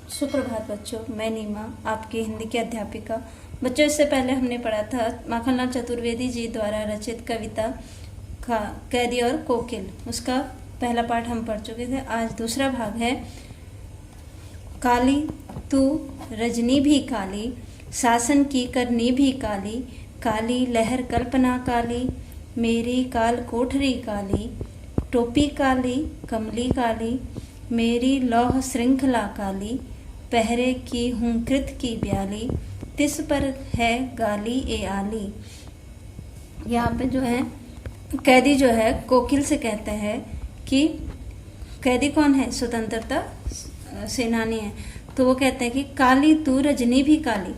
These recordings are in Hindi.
सुप्रभात बच्चों, मैं नीमा आपकी हिंदी की अध्यापिका। बच्चों, इससे पहले हमने पढ़ा था माखनलाल चतुर्वेदी जी द्वारा रचित कविता कैदी और कोकिल। उसका पहला पाठ हम पढ़ चुके थे। आज दूसरा भाग है। काली तू रजनी भी काली, शासन की करनी भी काली, काली लहर कल्पना काली, मेरी काल कोठरी काली, टोपी काली कमली काली, मेरी लौह श्रृंखला काली, पहरे की हूँ कृत की ब्याली, तिस पर है गाली ए आली। यहाँ पे जो है कैदी जो है कोकिल से कहते हैं कि कैदी कौन है? स्वतंत्रता सेनानी है। तो वो कहते हैं कि काली तू रजनी भी काली,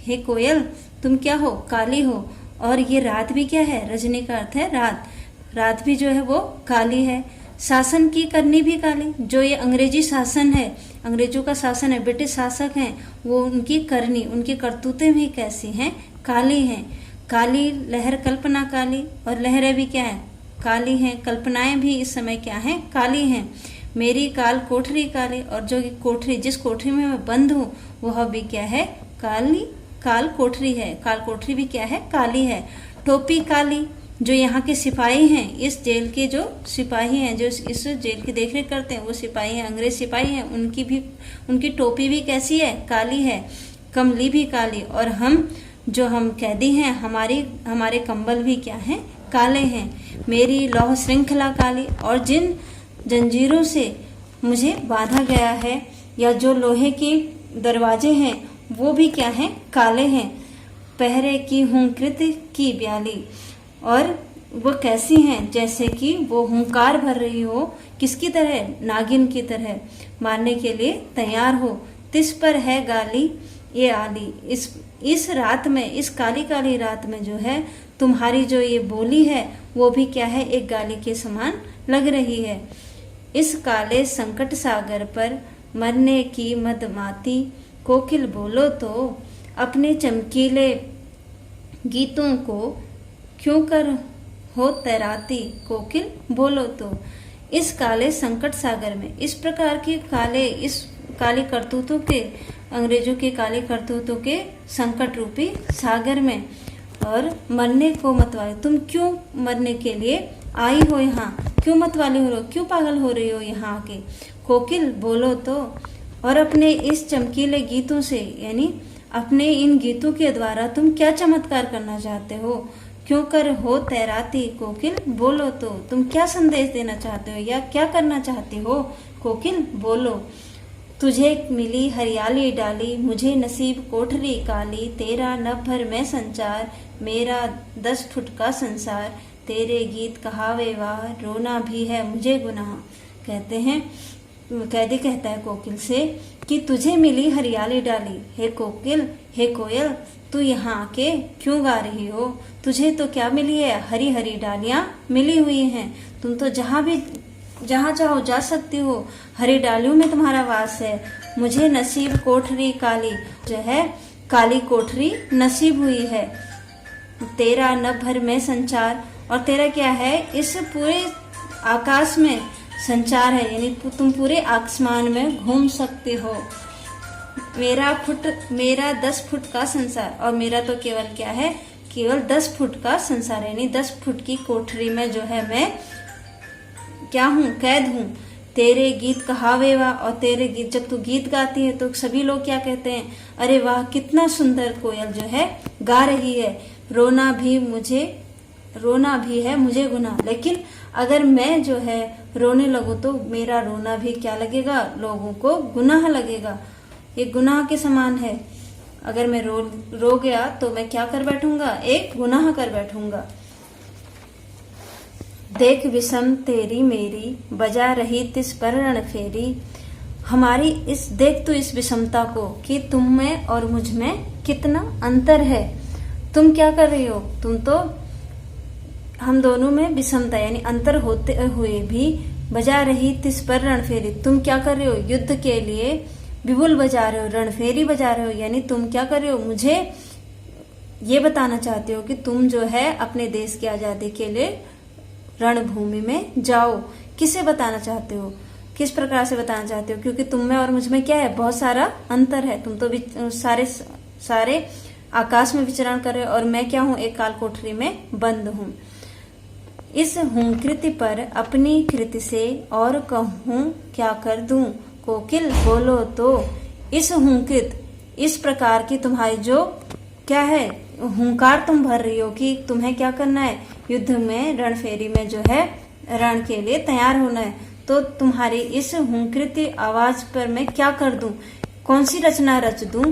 हे कोयल तुम क्या हो? काली हो। और ये रात भी क्या है? रजनी का अर्थ है रात। रात भी जो है वो काली है। शासन की करनी भी काली, जो ये अंग्रेजी शासन है, अंग्रेजों का शासन है, ब्रिटिश शासक हैं, वो उनकी करनी, उनकी करतूतें भी कैसी हैं? काली हैं। काली लहर कल्पना काली, और लहरें भी क्या है? काली हैं। कल्पनाएं भी इस समय क्या हैं? काली हैं। मेरी काल कोठरी काली, और जो कोठरी, जिस कोठरी में मैं बंद हूँ वह भी क्या है? काली काल कोठरी है। काल कोठरी भी क्या है? काली है। टोपी काली, जो यहाँ के सिपाही हैं, इस जेल के जो सिपाही हैं, जो इस जेल की देखरेख करते हैं, वो सिपाही हैं, अंग्रेज सिपाही हैं, उनकी टोपी भी कैसी है? काली है। कमली भी काली, और हम कैदी हैं, हमारे कंबल भी क्या हैं? काले हैं। मेरी लौह श्रृंखला काली, और जिन जंजीरों से मुझे बांधा गया है, या जो लोहे के दरवाजे हैं, वो भी क्या हैं? काले हैं। पहरे की हूँ कृत की ब्याली, और वो कैसी हैं? जैसे कि वो हुंकार भर रही हो, किसकी तरह? नागिन की तरह, मारने के लिए तैयार हो। तिस पर है गाली ये आली, इस रात में, इस काली काली रात में जो है तुम्हारी जो ये बोली है वो भी क्या है? एक गाली के समान लग रही है। इस काले संकट सागर पर मरने की मदमाती, कोकिल बोलो तो अपने चमकीले गीतों को क्यों कर हो तैराती, कोकिल बोलो तो। इस काले संकट सागर में, इस प्रकार के इस काले करतूतों के, अंग्रेजों के काले करतूतों के संकट रूपी सागर में, और मरने को मतवाले, तुम क्यों मरने के लिए आई हो यहाँ? क्यों मतवाले हो रहे हो? क्यों पागल हो रही हो यहाँ आके? कोकिल बोलो तो। और अपने इस चमकीले गीतों से, यानी अपने इन गीतों के द्वारा तुम क्या चमत्कार करना चाहते हो? क्यों कर हो तैराती, कोकिल बोलो तो। तुम क्या संदेश देना चाहते हो, या क्या करना चाहती हो? कोकिल बोलो। तुझे मिली हरियाली डाली, मुझे नसीब कोठरी काली, तेरा नभ भर में संचार, मेरा 10 फुट का संसार, तेरे गीत कहावे वाह, रोना भी है मुझे गुनाह। कहते हैं, कैदी कहता है कोकिल से कि तुझे मिली हरियाली डाली, हे कोकिल, हे कोयल, तू यहाँ आके क्यों गा रही हो? तुझे तो क्या मिली है? हरी हरी डालियां मिली हुई हैं। तुम तो जहाँ चाहो जा सकती हो, हरी डालियों में तुम्हारा वास है। मुझे नसीब कोठरी काली, जो है काली कोठरी नसीब हुई है। तेरा नभ भर में संचार, और तेरा क्या है? इस पूरे आकाश में संचार है, यानी तुम पूरे आसमान में घूम सकते हो। मेरा 10 फुट का संसार, और मेरा तो केवल क्या है? केवल 10 फुट का संसार, यानी 10 फुट की कोठरी में जो है मैं क्या हूँ? कैद हूँ। तेरे गीत कहावे वाह, और तेरे गीत, जब तू गीत गाती है तो सभी लोग क्या कहते हैं? अरे वाह, कितना सुंदर कोयल जो है गा रही है। रोना भी है मुझे गुनाह, लेकिन अगर मैं जो है रोने लगूं तो मेरा रोना भी क्या लगेगा? लोगों को गुनाह लगेगा। ये गुनाह के समान है। अगर मैं रो गया तो मैं क्या कर बैठूंगा? एक गुनाह कर बैठूंगा। देख विषम तेरी मेरी, बजा रही तिस पर रण फेरी, हमारी देख तू इस विषमता को, कि तुम में और मुझ में कितना अंतर है। तुम क्या कर रही हो? तुम तो, हम दोनों में विषमता यानी अंतर होते हुए भी, बजा रही तिस पर रण फेरी, तुम क्या कर रहे हो? युद्ध के लिए बिगुल बजा रहे हो, रणफेरी बजा रहे हो, यानी तुम क्या कर रहे हो? मुझे ये बताना चाहते हो कि तुम जो है अपने देश की आजादी के लिए रणभूमि में जाओ। किसे बताना चाहते हो? किस प्रकार से बताना चाहते हो, क्योंकि तुम में और मुझ में क्या है, बहुत सारा अंतर है। तुम तो सारे आकाश में विचरण कर रहे हो और मैं क्या हूँ, एक काल कोठरी में बंद हूँ। इस हूँ कृति पर अपनी कृति से और कहूँ क्या कर दूं, कोकिल बोलो तो। इस हुंकृत, इस प्रकार की तुम्हारी जो क्या है, हुंकार तुम भर रही हो कि तुम्हें क्या करना है, युद्ध में, रणफेरी में जो है, रण के लिए तैयार होना है। तो तुम्हारी इस हुंकृति आवाज पर मैं क्या कर दूं, कौन सी रचना रच दूं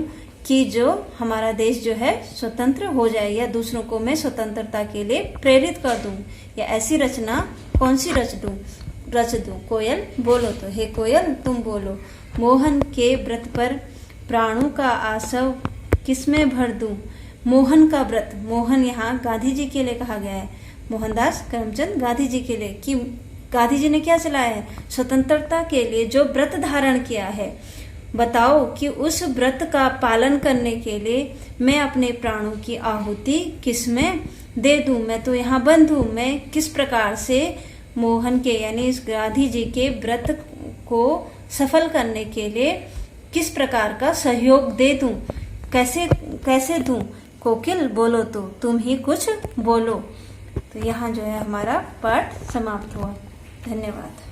कि जो हमारा देश जो है स्वतंत्र हो जाए, या दूसरों को मैं स्वतंत्रता के लिए प्रेरित कर दूं, या ऐसी रचना कौन सी रच दूं। कोयल बोलो तो, हे कोयल तुम बोलो। मोहन के व्रत पर प्राणों का आसव किसमें भर दूं। मोहन का व्रत, मोहन यहाँ गांधी जी के लिए कहा गया है, मोहनदास करमचंद गांधी जी के लिए, कि गांधी जी ने क्या चलाया है, स्वतंत्रता के लिए जो व्रत धारण किया है। बताओ कि उस व्रत का पालन करने के लिए मैं अपने प्राणों की आहुति किसमें दे दूं। मैं तो यहाँ बंद हूँ, मैं किस प्रकार से मोहन के यानी इस गांधी जी के व्रत को सफल करने के लिए किस प्रकार का सहयोग दे दूं, कैसे दूं। कोकिल बोलो तो, तुम ही कुछ बोलो। तो यहाँ जो है हमारा पाठ समाप्त हुआ। धन्यवाद।